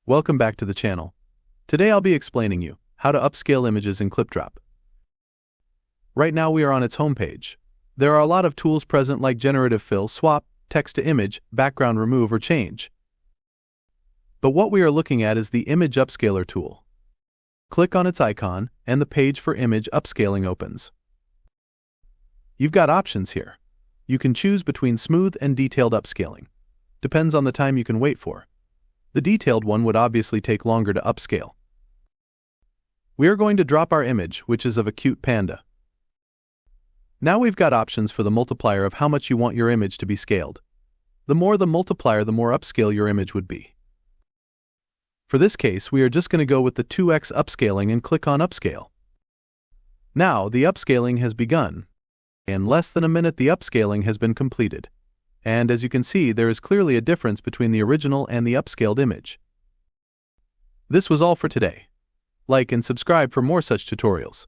Welcome back to the channel. Today I'll be explaining you how to upscale images in Clipdrop. Right now we are on its homepage. There are a lot of tools present like generative fill, swap, text to image, background remove or change. But what we are looking at is the image upscaler tool. Click on its icon and the page for image upscaling opens. You've got options here. You can choose between smooth and detailed upscaling. Depends on the time you can wait for. The detailed one would obviously take longer to upscale. We are going to drop our image, which is of a cute panda. Now we've got options for the multiplier of how much you want your image to be scaled. The more the multiplier, the more upscale your image would be. For this case, we are just going to go with the 2x upscaling and click on Upscale. Now the upscaling has begun. In less than a minute the upscaling has been completed. And as you can see, there is clearly a difference between the original and the upscaled image. This was all for today. Like and subscribe for more such tutorials.